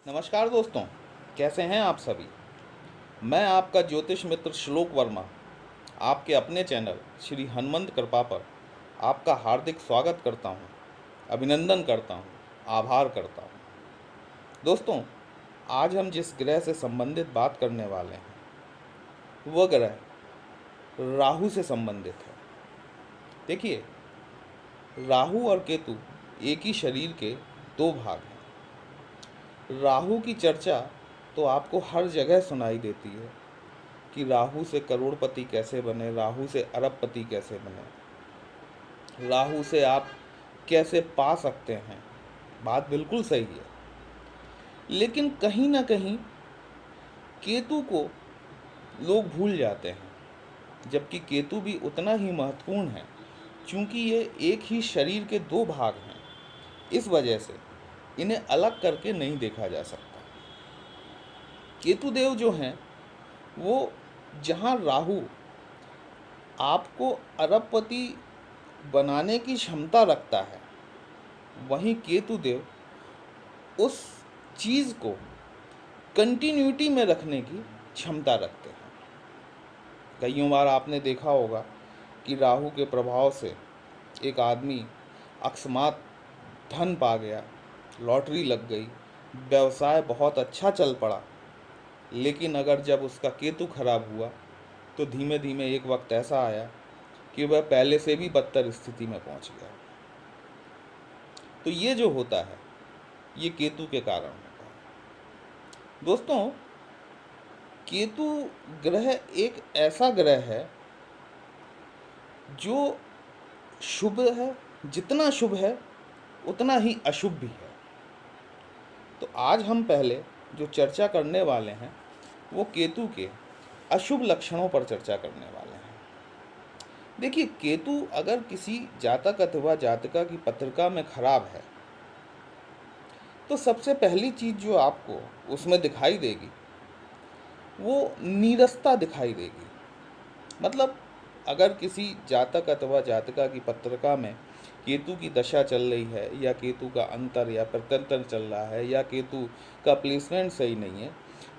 नमस्कार दोस्तों, कैसे हैं आप सभी। मैं आपका ज्योतिष मित्र श्लोक वर्मा आपके अपने चैनल श्री हनुमंत कृपा पर आपका हार्दिक स्वागत करता हूं, अभिनंदन करता हूं, आभार करता हूं। दोस्तों, आज हम जिस ग्रह से संबंधित बात करने वाले हैं वह ग्रह राहु से संबंधित है। देखिए, राहु और केतु एक ही शरीर के दो भाग हैं। राहु की चर्चा तो आपको हर जगह सुनाई देती है कि राहु से करोड़पति कैसे बने, राहु से अरबपति कैसे बने, राहु से आप कैसे पा सकते हैं। बात बिल्कुल सही है, लेकिन कहीं ना कहीं केतु को लोग भूल जाते हैं, जबकि केतु भी उतना ही महत्वपूर्ण है। चूंकि ये एक ही शरीर के दो भाग हैं, इस वजह से इन्हें अलग करके नहीं देखा जा सकता। केतु देव जो हैं वो, जहाँ राहु आपको अरबपति बनाने की क्षमता रखता है, वहीं केतु देव उस चीज़ को कंटिन्यूटी में रखने की क्षमता रखते हैं। कईयों बार आपने देखा होगा कि राहु के प्रभाव से एक आदमी अकस्मात धन पा गया, लॉटरी लग गई, व्यवसाय बहुत अच्छा चल पड़ा, लेकिन अगर जब उसका केतु खराब हुआ तो धीमे धीमे एक वक्त ऐसा आया कि वह पहले से भी बदतर स्थिति में पहुंच गया। तो ये जो होता है, ये केतु के कारण होता है। दोस्तों, केतु ग्रह एक ऐसा ग्रह है जो शुभ है, जितना शुभ है उतना ही अशुभ भी है। तो आज हम पहले जो चर्चा करने वाले हैं वो केतु के अशुभ लक्षणों पर चर्चा करने वाले हैं। देखिए, केतु अगर किसी जातक अथवा जातिका की पत्रिका में खराब है तो सबसे पहली चीज़ जो आपको उसमें दिखाई देगी वो नीरसता दिखाई देगी। मतलब अगर किसी जातक अथवा जातिका की पत्रिका में केतु की दशा चल रही है, या केतु का अंतर या प्रत्यंतर चल रहा है, या केतु का प्लेसमेंट सही नहीं है,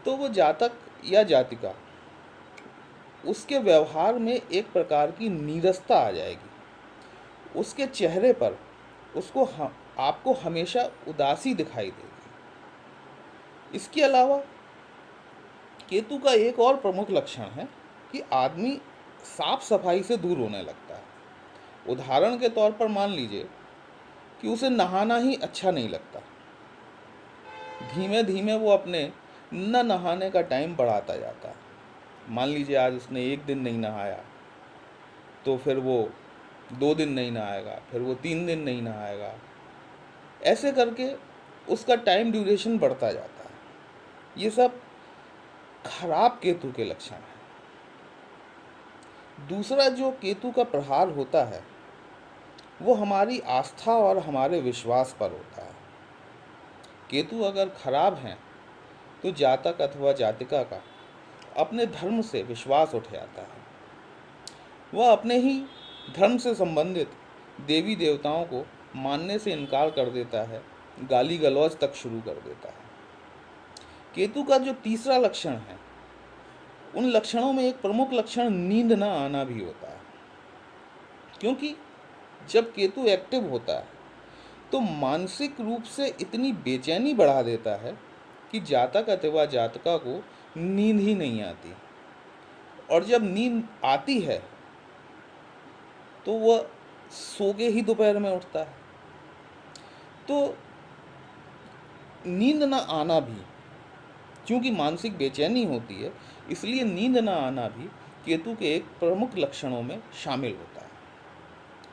तो वो जातक या जातिका, उसके व्यवहार में एक प्रकार की नीरसता आ जाएगी। उसके चेहरे पर आपको हमेशा उदासी दिखाई देगी। इसके अलावा केतु का एक और प्रमुख लक्षण है कि आदमी साफ सफाई से दूर होने लगता है। उदाहरण के तौर पर मान लीजिए कि उसे नहाना ही अच्छा नहीं लगता, धीमे धीमे वो अपने न नहाने का टाइम बढ़ाता जाता है। मान लीजिए आज उसने एक दिन नहीं नहाया, तो फिर वो 2 दिन नहीं नहाएगा, फिर वो 3 दिन नहीं नहाएगा। ऐसे करके उसका टाइम ड्यूरेशन बढ़ता जाता है। ये सब खराब केतु के लक्षण हैं। दूसरा जो केतु का प्रहार होता है वो हमारी आस्था और हमारे विश्वास पर होता है। केतु अगर खराब हैं तो जातक अथवा जातिका का अपने धर्म से विश्वास उठ जाता है। वह अपने ही धर्म से संबंधित देवी देवताओं को मानने से इनकार कर देता है, गाली गलौज तक शुरू कर देता है। केतु का जो तीसरा लक्षण है, उन लक्षणों में एक प्रमुख लक्षण नींद न आना भी होता है। क्योंकि जब केतु एक्टिव होता है तो मानसिक रूप से इतनी बेचैनी बढ़ा देता है कि जातक अथवा जातिका को नींद ही नहीं आती, और जब नींद आती है तो वह सो के ही दोपहर में उठता है। तो नींद न आना भी, क्योंकि मानसिक बेचैनी होती है, इसलिए नींद न आना भी केतु के एक प्रमुख लक्षणों में शामिल होता है।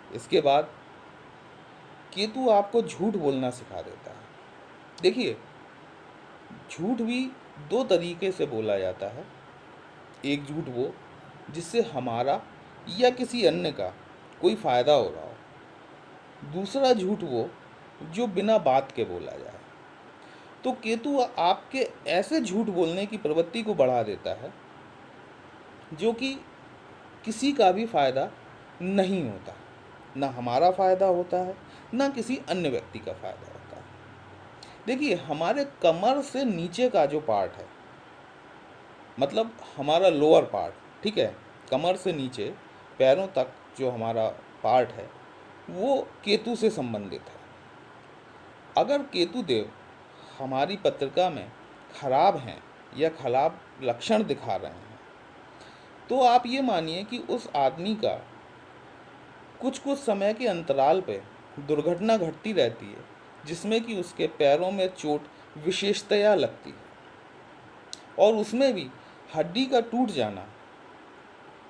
इसके बाद केतु आपको झूठ बोलना सिखा देता है। देखिए, झूठ भी दो तरीके से बोला जाता है। एक झूठ वो जिससे हमारा या किसी अन्य का कोई फ़ायदा हो रहा हो, दूसरा झूठ वो जो बिना बात के बोला जाए। तो केतु आपके ऐसे झूठ बोलने की प्रवृत्ति को बढ़ा देता है जो कि किसी का भी फ़ायदा नहीं होता, ना हमारा फ़ायदा होता है, ना किसी अन्य व्यक्ति का फ़ायदा होता है। देखिए, हमारे कमर से नीचे का जो पार्ट है, मतलब हमारा लोअर पार्ट, ठीक है, कमर से नीचे पैरों तक जो हमारा पार्ट है वो केतु से संबंधित है। अगर केतु देव हमारी पत्रिका में खराब हैं या खराब लक्षण दिखा रहे हैं, तो आप ये मानिए कि उस आदमी का कुछ कुछ समय के अंतराल पे दुर्घटना घटती रहती है, जिसमें कि उसके पैरों में चोट विशेषतया लगती है, और उसमें भी हड्डी का टूट जाना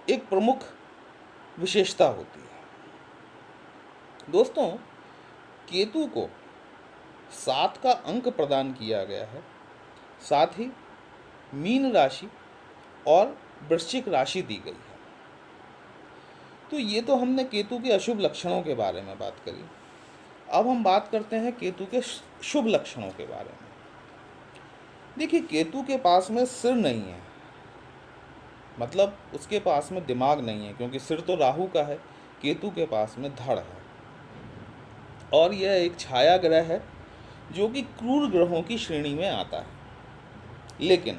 एक प्रमुख विशेषता होती है। दोस्तों, केतु को 7 का अंक प्रदान किया गया है, साथ ही मीन राशि और वृश्चिक राशि दी गई है। तो ये तो हमने केतु के अशुभ लक्षणों के बारे में बात करी। अब हम बात करते हैं केतु के शुभ लक्षणों के बारे में। देखिए, केतु के पास में सिर नहीं है, मतलब उसके पास में दिमाग नहीं है, क्योंकि सिर तो राहु का है, केतु के पास में धड़ है, और यह एक छाया ग्रह है जो कि क्रूर ग्रहों की श्रेणी में आता है। लेकिन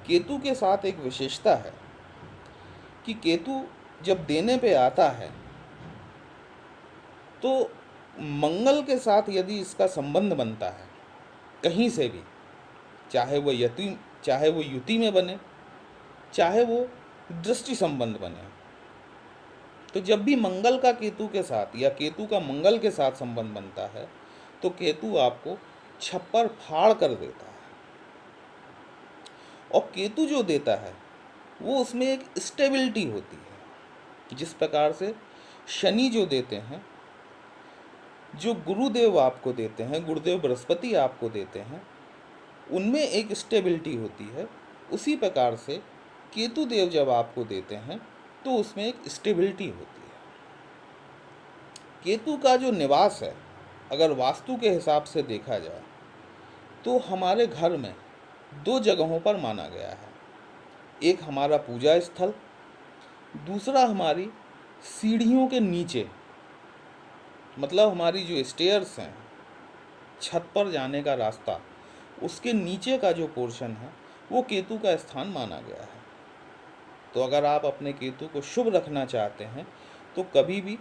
केतु के साथ एक विशेषता है कि केतु जब देने पे आता है तो मंगल के साथ यदि इसका संबंध बनता है कहीं से भी, चाहे वो युति में बने, चाहे वो दृष्टि संबंध बने, तो जब भी मंगल का केतु के साथ या केतु का मंगल के साथ संबंध बनता है तो केतु आपको छप्पर फाड़ कर देता है। और केतु जो देता है वो उसमें एक स्टेबिलिटी होती है, जिस प्रकार से शनि जो देते हैं, जो गुरुदेव आपको देते हैं, गुरुदेव बृहस्पति आपको देते हैं, उनमें एक स्टेबिलिटी होती है। उसी प्रकार से केतु देव जब आपको देते हैं तो उसमें एक स्टेबिलिटी होती है। केतु का जो निवास है, अगर वास्तु के हिसाब से देखा जाए तो हमारे घर में 2 जगहों पर माना गया है। एक हमारा पूजा स्थल, दूसरा हमारी सीढ़ियों के नीचे, मतलब हमारी जो स्टेयर्स हैं, छत पर जाने का रास्ता, उसके नीचे का जो पोर्शन है वो केतु का स्थान माना गया है। तो अगर आप अपने केतु को शुभ रखना चाहते हैं तो कभी भी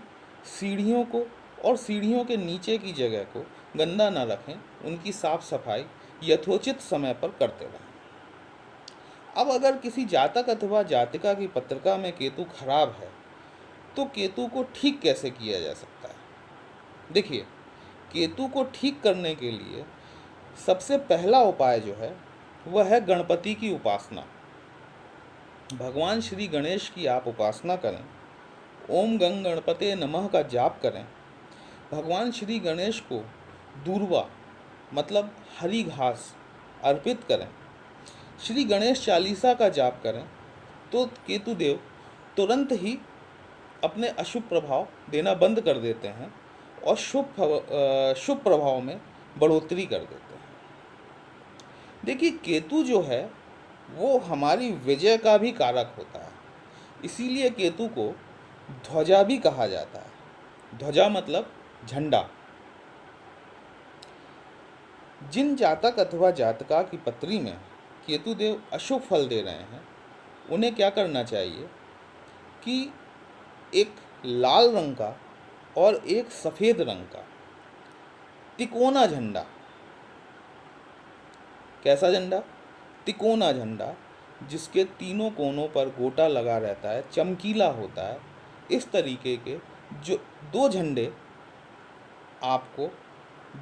सीढ़ियों को और सीढ़ियों के नीचे की जगह को गंदा ना रखें, उनकी साफ सफाई यथोचित समय पर करते रहें। अब अगर किसी जातक अथवा जातिका की पत्रिका में केतु खराब है तो केतु को ठीक कैसे किया जा सकता है? देखिए, केतु को ठीक करने के लिए सबसे पहला उपाय जो है वह है गणपति की उपासना। भगवान श्री गणेश की आप उपासना करें, ओम गंग गणपते नमः का जाप करें, भगवान श्री गणेश को दूर्वा मतलब हरी घास अर्पित करें, श्री गणेश चालीसा का जाप करें, तो केतु देव तुरंत ही अपने अशुभ प्रभाव देना बंद कर देते हैं और शुभ प्रभाव में बढ़ोतरी कर देते हैं। देखिए, केतु जो है वो हमारी विजय का भी कारक होता है, इसीलिए केतु को ध्वजा भी कहा जाता है। ध्वजा मतलब झंडा। जिन जातक अथवा जातका की पत्री में केतु देव अशुभ फल दे रहे हैं, उन्हें क्या करना चाहिए कि एक लाल रंग का और एक सफ़ेद रंग का तिकोना झंडा, कैसा झंडा? तिकोना झंडा, जिसके तीनों कोनों पर गोटा लगा रहता है, चमकीला होता है, इस तरीके के जो 2 झंडे आपको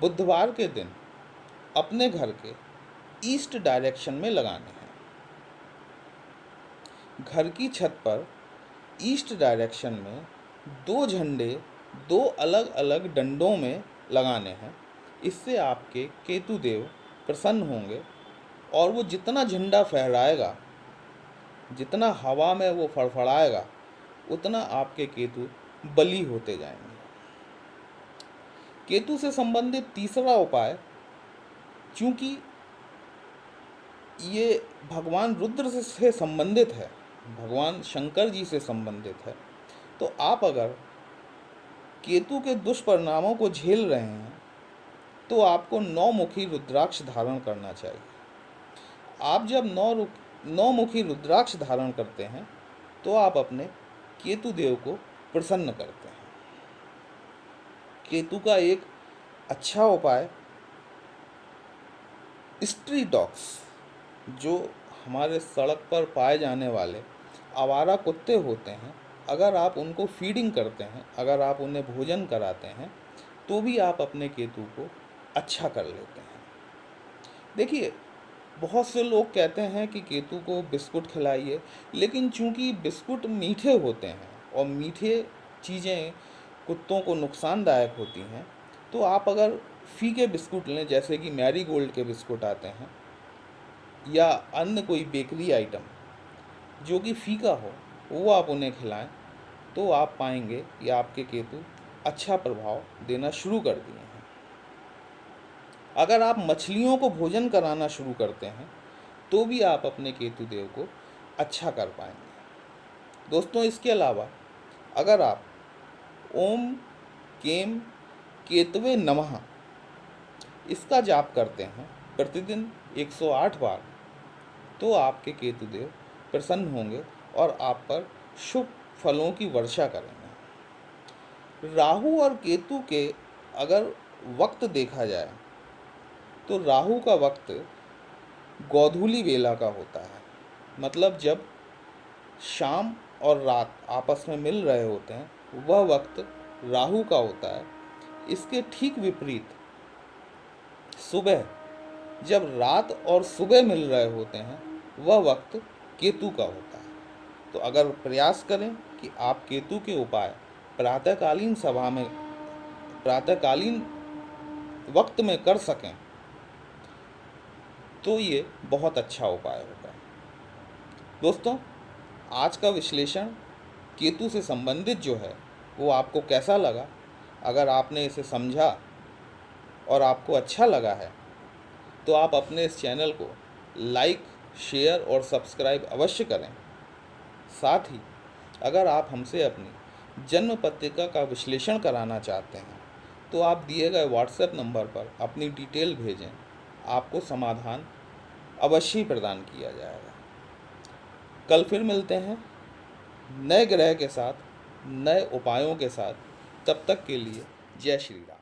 बुधवार के दिन अपने घर के ईस्ट डायरेक्शन में लगाने हैं। घर की छत पर ईस्ट डायरेक्शन में 2 झंडे 2 अलग अलग डंडों में लगाने हैं। इससे आपके केतु देव प्रसन्न होंगे और वो जितना झंडा फहराएगा, जितना हवा में वो फड़फड़ाएगा, उतना आपके केतु बली होते जाएंगे। केतु से संबंधित तीसरा उपाय, चूँकि ये भगवान रुद्र से संबंधित है, भगवान शंकर जी से संबंधित है, तो आप अगर केतु के दुष्परिणामों को झेल रहे हैं तो आपको 9 मुखी रुद्राक्ष धारण करना चाहिए। आप जब 9 मुखी रुद्राक्ष धारण करते हैं तो आप अपने केतु देव को प्रसन्न करते हैं। केतु का एक अच्छा उपाय स्ट्रीट डॉग्स, जो हमारे सड़क पर पाए जाने वाले आवारा कुत्ते होते हैं, अगर आप उनको फीडिंग करते हैं, अगर आप उन्हें भोजन कराते हैं, तो भी आप अपने केतु को अच्छा कर लेते हैं। देखिए, बहुत से लोग कहते हैं कि केतु को बिस्कुट खिलाइए, लेकिन चूंकि बिस्कुट मीठे होते हैं और मीठे चीज़ें कुत्तों को नुकसानदायक होती हैं, तो आप अगर फीके बिस्कुट लें, जैसे कि मैरी गोल्ड के बिस्कुट आते हैं या अन्य कोई बेकरी आइटम जो कि फीका हो, वो आप उन्हें खिलाएं, तो आप पाएंगे कि आपके केतु अच्छा प्रभाव देना शुरू कर दिए हैं। अगर आप मछलियों को भोजन कराना शुरू करते हैं तो भी आप अपने केतु देव को अच्छा कर पाएंगे। दोस्तों, इसके अलावा अगर आप ओम केम केतवे नमः इसका जाप करते हैं प्रतिदिन 108 बार, तो आपके केतु देव प्रसन्न होंगे और आप पर शुभ फलों की वर्षा करेंगे। राहु और केतु के अगर वक्त देखा जाए तो राहु का वक्त गोधूली वेला का होता है, मतलब जब शाम और रात आपस में मिल रहे होते हैं, वह वक्त राहु का होता है। इसके ठीक विपरीत सुबह, जब रात और सुबह मिल रहे होते हैं, वह वक्त केतु का होता है। तो अगर प्रयास करें कि आप केतु के उपाय प्रातःकालीन वक्त में कर सकें, तो ये बहुत अच्छा उपाय होगा। दोस्तों, आज का विश्लेषण केतु से संबंधित जो है वो आपको कैसा लगा? अगर आपने इसे समझा और आपको अच्छा लगा है तो आप अपने इस चैनल को लाइक, शेयर और सब्सक्राइब अवश्य करें। साथ ही अगर आप हमसे अपनी जन्म पत्रिका का विश्लेषण कराना चाहते हैं तो आप दिए गए व्हाट्सएप नंबर पर अपनी डिटेल भेजें, आपको समाधान अवश्य ही प्रदान किया जाएगा। कल फिर मिलते हैं नए ग्रह के साथ, नए उपायों के साथ। तब तक के लिए जय श्री राम।